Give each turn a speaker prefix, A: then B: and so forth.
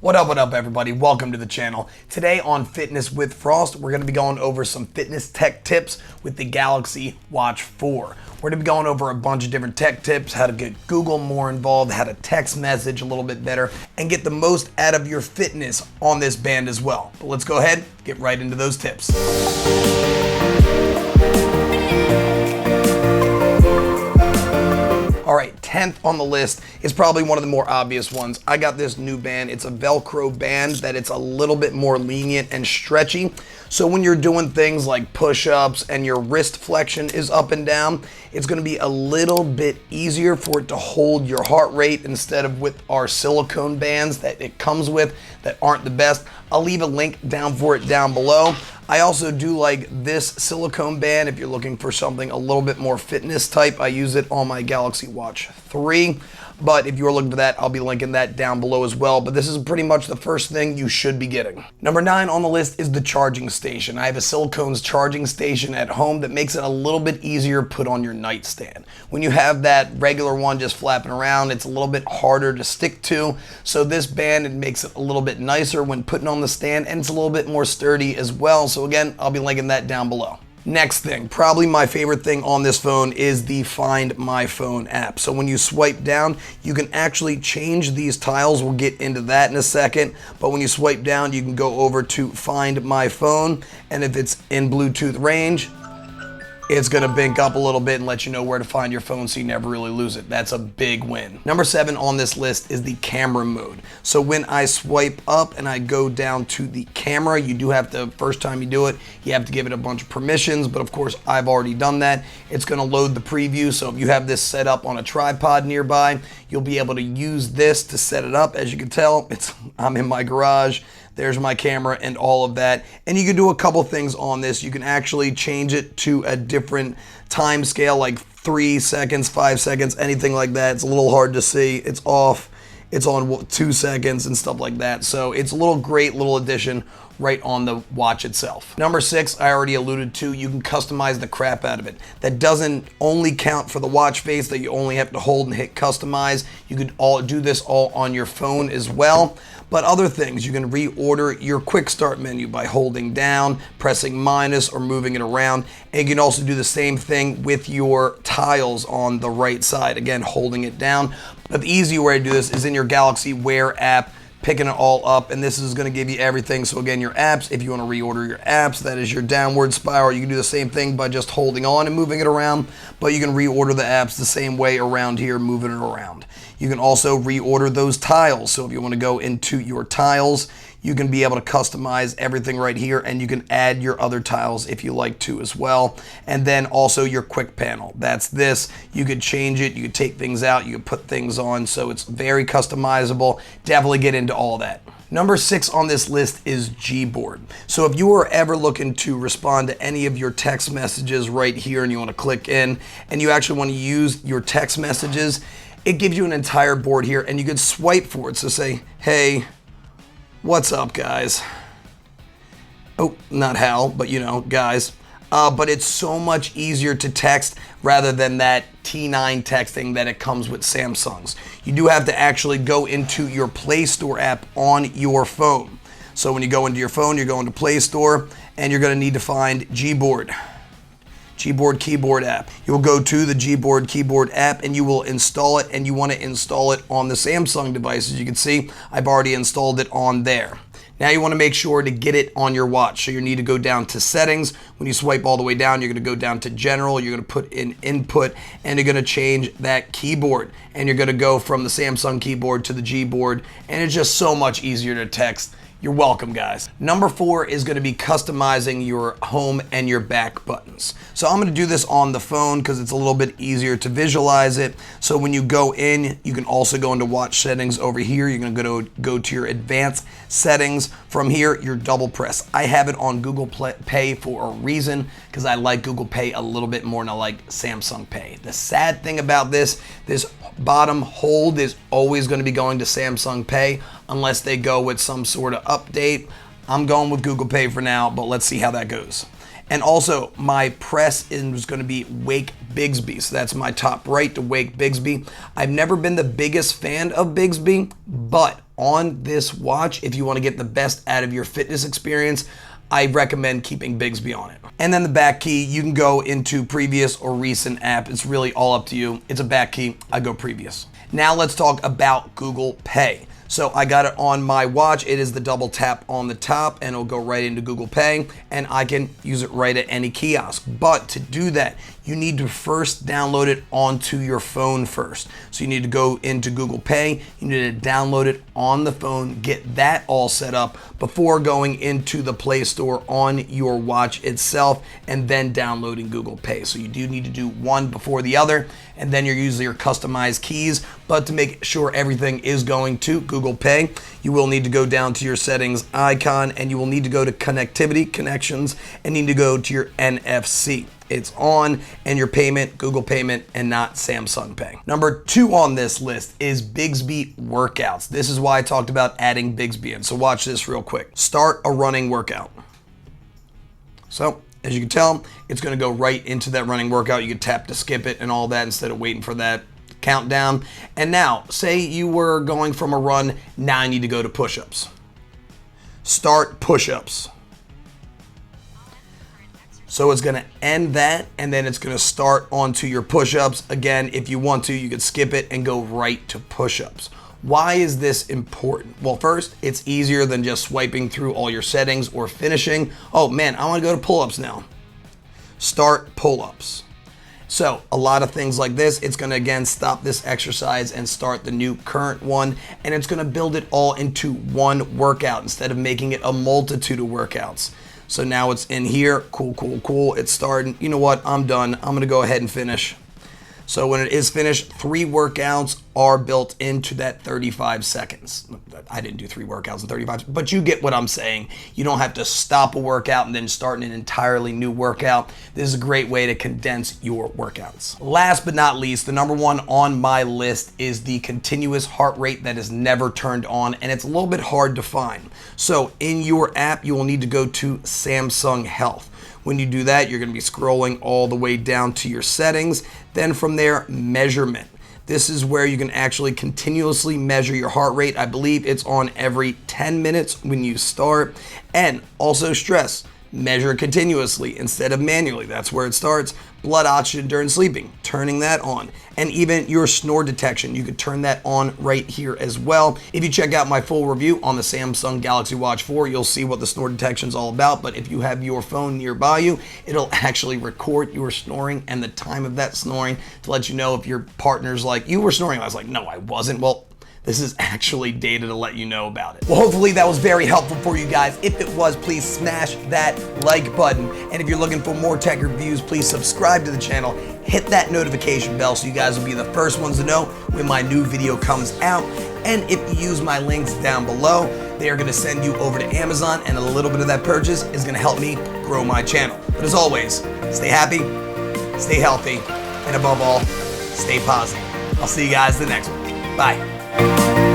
A: What up, everybody? Welcome to the channel. Today on Fitness with Frost, we're going to be going over some fitness tech tips with the Galaxy Watch 4. We're going to be going over a bunch of different tech tips, how to get Google more involved, how to text message a little bit better, and get the most out of your fitness on this band as well. But let's go ahead, get right into those tips. All right, 10th on the list is probably one of the more obvious ones. I got this new band. It's a Velcro band that it's a little bit more lenient and stretchy. So when you're doing things like push-ups and your wrist flexion is up and down, it's gonna be a little bit easier for it to hold your heart rate instead of with our silicone bands that it comes with that aren't the best. I'll leave a link down for it down below. I also do like this silicone band if you're looking for something a little bit more fitness type. I use it on my Galaxy Watch 3, but if you're looking for that, I'll be linking that down below as well. But this is pretty much the first thing you should be getting. Number 9 on the list is the charging station. I have a silicone's charging station at home that makes it a little bit easier to put on your nightstand. When you have that regular one just flapping around, it's a little bit harder to stick to. So this band, it makes it a little bit nicer when putting on the stand, and it's a little bit more sturdy as well. So again, I'll be linking that down below. Next thing, probably my favorite thing on this phone is the Find My Phone app. So when you swipe down, you can actually change these tiles. We'll get into that in a second. But when you swipe down, you can go over to Find My Phone. And if it's in Bluetooth range, it's gonna bink up a little bit and let you know where to find your phone so you never really lose it. That's a big win. Number 7 on this list is the camera mode. So when I swipe up and I go down to the camera, you do have to, first time you do it, you have to give it a bunch of permissions, but of course I've already done that. It's gonna load the preview, so if you have this set up on a tripod nearby, you'll be able to use this to set it up. As you can tell, I'm in my garage. There's my camera and all of that. And you can do a couple things on this. You can actually change it to a different time scale, like 3 seconds, 5 seconds, anything like that. It's a little hard to see. It's off. It's on 2 seconds and stuff like that. So it's a great little addition right on the watch itself. Number 6, I already alluded to, you can customize the crap out of it. That doesn't only count for the watch face that you only have to hold and hit customize. You could do this all on your phone as well. But other things, you can reorder your quick start menu by holding down, pressing minus, or moving it around. And you can also do the same thing with your tiles on the right side, again, holding it down. But the easy way to do this is in your Galaxy Wear app, picking it all up, and this is going to give you everything. So again, your apps, if you want to reorder your apps, that is your downward spiral. You can do the same thing by just holding on and moving it around, but you can reorder the apps the same way around here, moving it around. You can also reorder those tiles. So if you want to go into your tiles, you can be able to customize everything right here, and you can add your other tiles if you like to as well. And then also your quick panel. That's this. You could change it. You could take things out. You could put things on. So it's very customizable. Definitely get into all that. Number 6 on this list is Gboard. So if you are ever looking to respond to any of your text messages right here and you want to click in and you actually want to use your text messages, it gives you an entire board here and you could swipe for it. So say, hey, what's up, guys? Oh, not Hal, but you know, guys. But it's so much easier to text rather than that T9 texting that it comes with Samsungs. You do have to actually go into your Play Store app on your phone. So when you go into your phone, you're going to Play Store and you're going to need to find Gboard. Gboard keyboard app. You'll go to the Gboard keyboard app and you will install it, and you want to install it on the Samsung device. As you can see, I've already installed it on there. Now you want to make sure to get it on your watch. So you need to go down to settings. When you swipe all the way down, you're going to go down to general. You're going to put in input and you're going to change that keyboard. And you're going to go from the Samsung keyboard to the Gboard. And it's just so much easier to text. You're welcome, guys. Number 4 is going to be customizing your home and your back buttons. So I'm going to do this on the phone because it's a little bit easier to visualize it. So when you go in, you can also go into watch settings over here. You're going to go to your advanced settings. From here, your double press. I have it on Google Pay for a reason because I like Google Pay a little bit more than I like Samsung Pay. The sad thing about this bottom hold is always going to be going to Samsung Pay unless they go with some sort of update. I'm going with Google Pay for now, but let's see how that goes. And also my press is going to be Wake Bixby. So that's my top right to Wake Bixby. I've never been the biggest fan of Bixby, but on this watch, if you want to get the best out of your fitness experience, I recommend keeping Bixby on it. And then the back key, you can go into previous or recent app. It's really all up to you. It's a back key. I go previous. Now let's talk about Google Pay. So I got it on my watch. It is the double tap on the top and it'll go right into Google Pay and I can use it right at any kiosk. But to do that, you need to first download it onto your phone first. So you need to go into Google Pay, you need to download it on the phone, get that all set up before going into the Play Store on your watch itself and then downloading Google Pay. So you do need to do one before the other and then you're using your customized keys. But to make sure everything is going to Google Pay, you will need to go down to your settings icon and you will need to go to connectivity, connections, and need to go to your NFC. It's on and your payment, Google Payment, and not Samsung Pay. Number 2 on this list is Bixby Workouts. This is why I talked about adding Bixby in. So watch this real quick. Start a running workout. So as you can tell, it's going to go right into that running workout. You can tap to skip it and all that instead of waiting for that countdown. And now, say you were going from a run, now you need to go to push-ups. Start push-ups. So it's going to end that and then it's going to start onto your push-ups. Again, if you want to, you could skip it and go right to push-ups. Why is this important? Well, first, it's easier than just swiping through all your settings or finishing. Oh man, I want to go to pull-ups now. Start pull-ups. So a lot of things like this, it's going to again stop this exercise and start the new current one, and it's going to build it all into one workout instead of making it a multitude of workouts. So now it's in here, cool. It's starting. You know what? I'm done. I'm going to go ahead and finish. So when it is finished, 3 workouts are built into that 35 seconds. I didn't do 3 workouts in 35, but you get what I'm saying. You don't have to stop a workout and then start an entirely new workout. This is a great way to condense your workouts. Last but not least, the number 1 on my list is the continuous heart rate that is never turned on, and it's a little bit hard to find. So in your app, you will need to go to Samsung Health. When you do that, you're going to be scrolling all the way down to your settings. Then from there, measurement. This is where you can actually continuously measure your heart rate. I believe it's on every 10 minutes when you start. And also stress, measure continuously instead of manually. That's where it starts. Blood oxygen during sleeping, turning that on. And even your snore detection, you could turn that on right here as well. If you check out my full review on the Samsung Galaxy Watch 4, you'll see what the snore detection is all about. But if you have your phone nearby you, it'll actually record your snoring and the time of that snoring to let you know if your partner's like, you were snoring. I was like, no, I wasn't. Well, this is actually data to let you know about it. Well, hopefully that was very helpful for you guys. If it was, please smash that like button. And if you're looking for more tech reviews, please subscribe to the channel. Hit that notification bell so you guys will be the first ones to know when my new video comes out. And if you use my links down below, they are gonna send you over to Amazon, and a little bit of that purchase is gonna help me grow my channel. But as always, stay happy, stay healthy, and above all, stay positive. I'll see you guys in the next one. Bye.